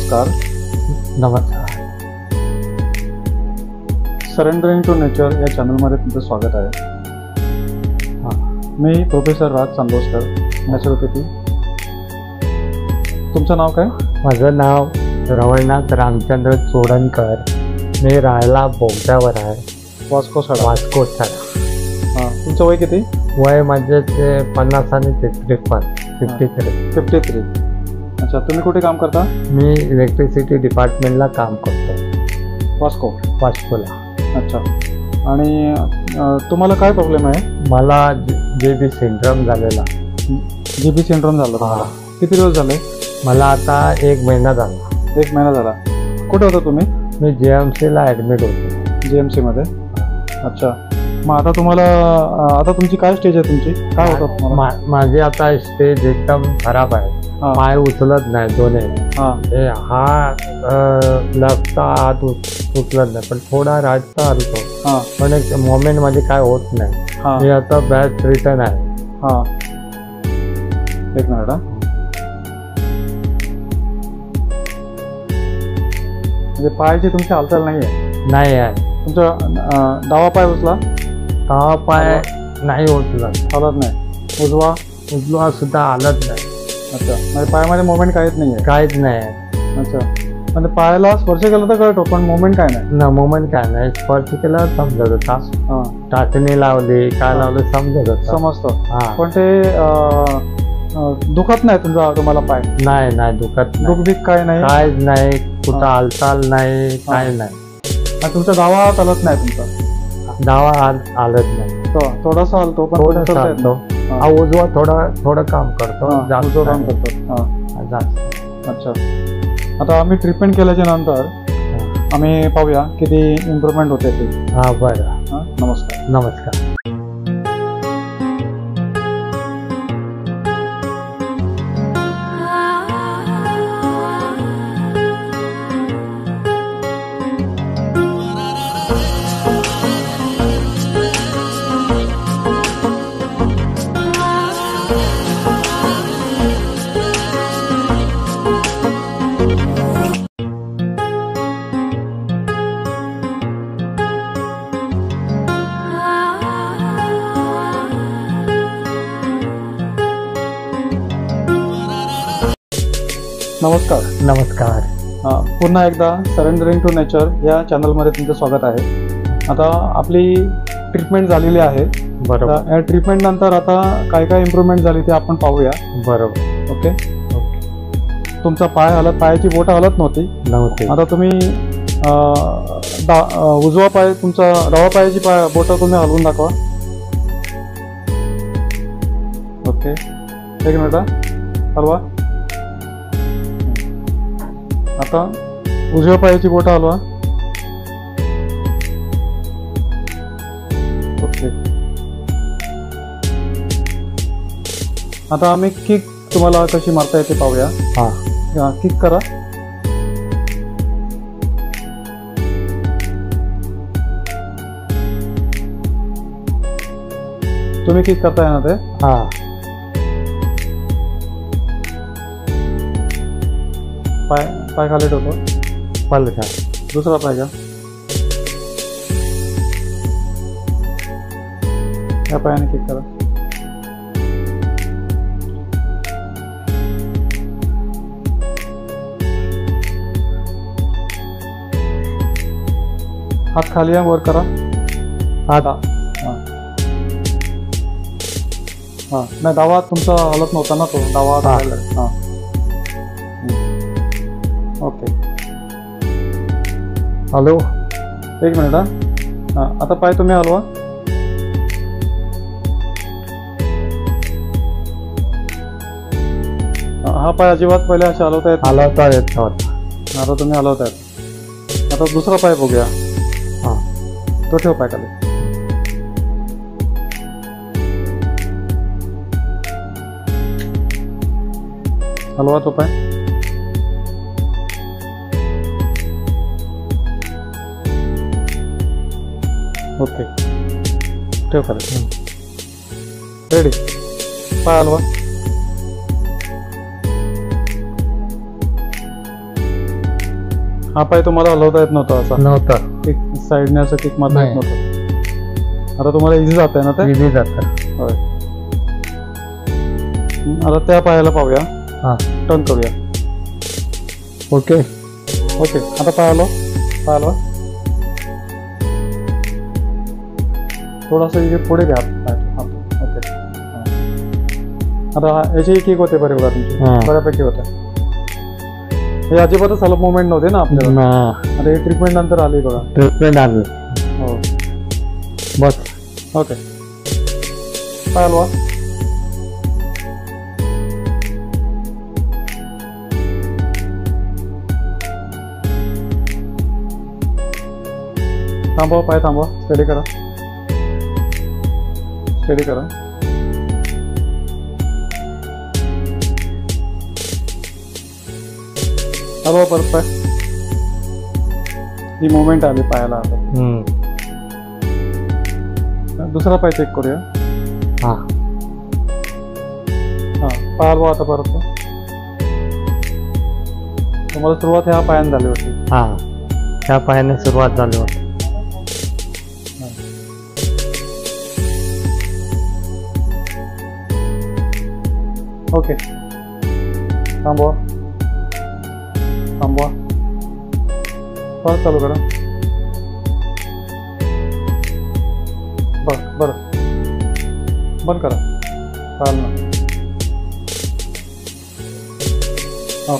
नमस्कार. नमस्कार. Surrendering to nature या चॅनलमध्ये तुमचं स्वागत आहे. मी प्रोफेसर राज चांदोसकर, नॅचरोपॅथी. तुमचं नाव काय? माझं नाव रवळनाथ रामचंद्र चोडणकर. मी राहायला बोगद्यावर आहे, वास्को सडा. वास्को सडा. तुमचं वय किती? वय माझे ते 50 आणि 53. 53. अच्छा, तुम्ही कुठे काम करता? मी इलेक्ट्रिसिटी डिपार्टमेंटला काम करतो, वास्कोला. अच्छा, आणि तुम्हाला काय प्रॉब्लेम आहे? मला JB सिंड्रोम झालेला. JB सिंड्रोम झाला तुम्हाला? किती दिवस झाले? मला आता 1 महिना झाला. 1 महिना झाला. कुठे होता तुम्ही? मी JMCला ॲडमिट होतो. JMC मध्ये? अच्छा, मग आता तुम्हाला आता तुमची काय स्टेज आहे? तुमची काय होतं तुम्हाला? माझी आता स्टेज एकदम खराब आहे. पाय उचलत नाही दोन्ही. हा लेफ्टचा हात उचलत नाही, पण थोडा राईटचा हलतो, पण एक मोमेंट मध्ये काय होत नाही. मी आता बॅच रिटर्न आहे. एक मिनिट. म्हणजे पायाची तुमची हालचाल नाही आहे? तुमचा डावा पाय उचला? डावा पाय नाही उचलत. हालत नाही. उजवा सुद्धा हालत नाही. अच्छा, म्हणजे पायामध्ये मोमेंट काहीच नाही आहे? काहीच नाही आहे. अच्छा, म्हणजे पायाला स्पर्श केला तर कळतो, पण मोमेंट काय नाही? ना, मोमेंट काय नाही. स्पर्श केला समजत होता. टाचणी लावली, काय लावलं समजत होतं. समजतं, पण ते दुखत नाही तुम्हाला पाय? नाही दुखत. दुखबीक काय नाही? काहीच नाही. कुठं हालचाल नाही, काय नाही. तुमचा डावा हात हलत नाही? तुमचा डावा हात हालत नाही. थोडासा हलतो, पण थोडासा हलतो. उजवा थोडं काम करतो, जास्त काम करतो. अच्छा, आता आम्ही ट्रीटमेंट केल्याच्या नंतर आम्ही पाहूया किती इम्प्रूव्हमेंट होते ते. बरं. नमस्कार. नमस्कार. पुन्हा एकदा सरेंडरिंग टू नेचर या चॅनलमध्ये तुमचं स्वागत आहे. आता आपली ट्रीटमेंट झालेली आहे. बरोबर. या ट्रीटमेंट नंतर आता काय काय इम्प्रूव्हमेंट झाली ते आपण पाहूया. बरोबर. ओके. तुमचा पायाची बोटं हलत नव्हती. आता तुम्ही उजवा पाय, तुमचा डावा पायाची बोटं तुम्ही हलवून दाखवा. ओके, एक मिनिट. हलवा. आता उजव्या पायाची बोटं हलवा. ओके. आता आम्ही किक तुम्हाला कशी मारता येते पाहूया. किक करा. तुम्ही किक करताय ना ते? पाय खाली ठेवतो. दुसरा पाय घ्या. या पायाने किक करा. हात खाली वर करा. नाही, डावा हात तुमचा हलत नव्हता ना, तो डावा हात. ओके. हॅलो, एक मिनिट. आता पाय तुम्ही हलवा. हा पाय अजिबात पहिले असे हलवता येत नव्हता. आता तुम्ही हलवतायत. आता दुसरा पाय बघूया. तो ठेव पाय खाली. हलवा तो पाय. ओके, ठेव खाली. रेडी. पाय हलवा. हा पाय तुम्हाला हलवता येत नव्हता असा नव्हतं, किक साईडने असं किक मारता येत नाही. नव्हतं. आता तुम्हाला इझी जात आहे ना ते. इझी जातं. होय. आता त्या पायाला पाहूया, हा टर्न करूया. ओके. ओके आता पाय हलव, पाय हलवा. थोडासा इथे पुढे घ्या पाय. ओके आता याची किक होते बरे बघा तुमची, हा. बऱ्यापैकी होते. हे अजिबातच हलप मुवमेंट नव्हते ना आपल्याला. आता हे ट्रीटमेंट नंतर आली बघा. ट्रीटमेंट आली. हो बस. ओके पाय हलवा. थांबवा, पाय थांबवा, स्टेडी करा, स्टेडी करा. हलवा परत पाय. ही मुवमेंट आली पायाला. आता दुसरा पाय चेक करूया. हा हा पाय हलवा आता परत. तुम्हाला सुरुवात ह्या पायाने झाली होती. हा त्या पायाने सुरुवात झाली होती. ओके थांबवा, थांबवा, परत चालू करा. बरं बंद करा. चालेल ना.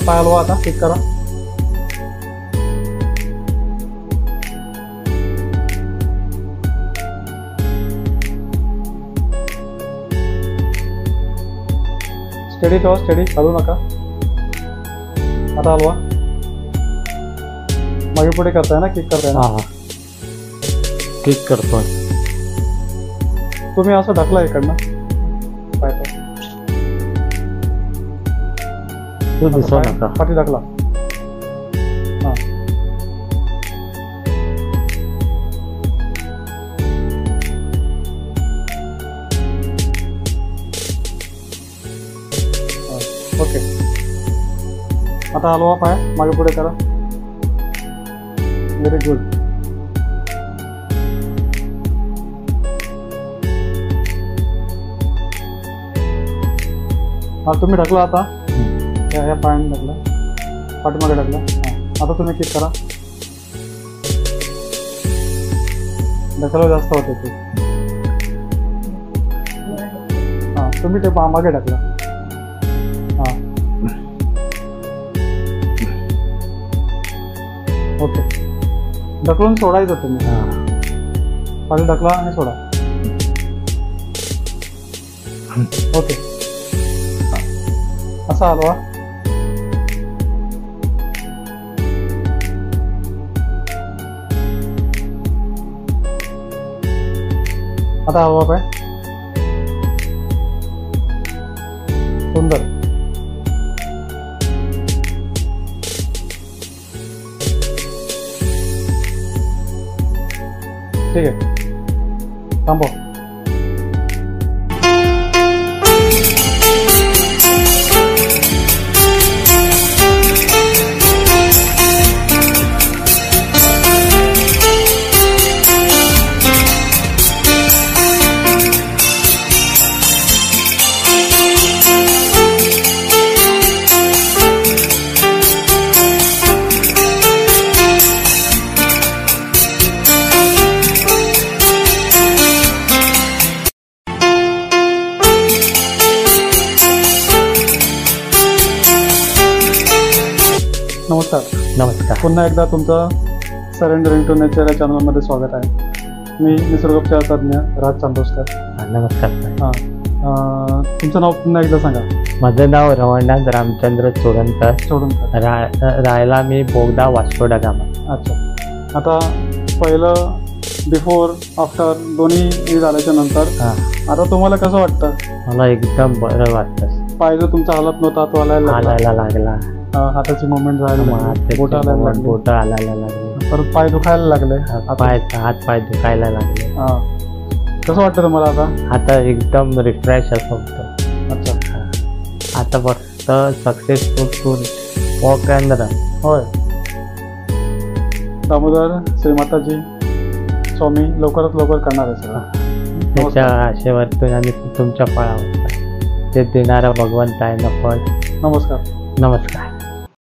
पाय हलवा आता, किक करा. स्टेडी ठेवा, स्टेडी, हलू नका. आता हलवा. मागे पुढे करताय ना, किक करताय ना. हा किक करतोय. तुम्ही असं ढकला इकडनं पाय तो. तू दिसू नका. पाठी ढकला. हा ओके आता हलवा पाय, मागे पुढे करा. Very good. हा तुम्ही ढकला आता. ह्या पायाने ढकला, पाठीमागे ढकला. हा आता तुम्ही किक करा. ढकला जास्त होते ते. हा तुम्ही ते मागे ढकला. हा ओके ढकलून सोडायचं तुम्ही. पाठी ढकला आणि सोडा. ओके असा हलवा. आता हलवा पाय. सुंदर. ठीक आहे थांबव. नमस्कार. नमस्कार. पुन्हा एकदा तुमचं सरेंडरिंग टू नेचर या चॅनलमध्ये स्वागत आहे. मी निसर्गोपचार तज्ञ राज चांदोसकर. नमस्कार. हां तुमचं नाव पुन्हा एकदा सांगा. माझं नाव रवळनाथ रामचंद्र चोडणकर. राहायला मी बोगदा वास्को दा गामा. अच्छा आता पहिलं बिफोर आफ्टर दोन्ही हे झाल्याच्या नंतर आता तुम्हाला कसं वाटतं? मला एकदम बरं वाटतं. पाय जो तुमचा हालत नव्हता तो हालायला लागला. हाताची मुवमेंट झाली, बोट हालायला लागली. परत पाय दुखायला लागले. हात पाय दुखायला लागले. कसं वाटतं तुम्हाला आता? आता एकदम रिफ्रेश असं होतं. अच्छा आता फक्त सक्सेसफुल वॉक अँड रन. होय दामोदर श्रीमाताजी स्वामी लवकरात लवकर करणार आहे सगळं. त्याच्या आशेवरतून आणि तुमच्या फळावर ते देणारा भगवंत आहे ना फळ. नमस्कार. नमस्कार.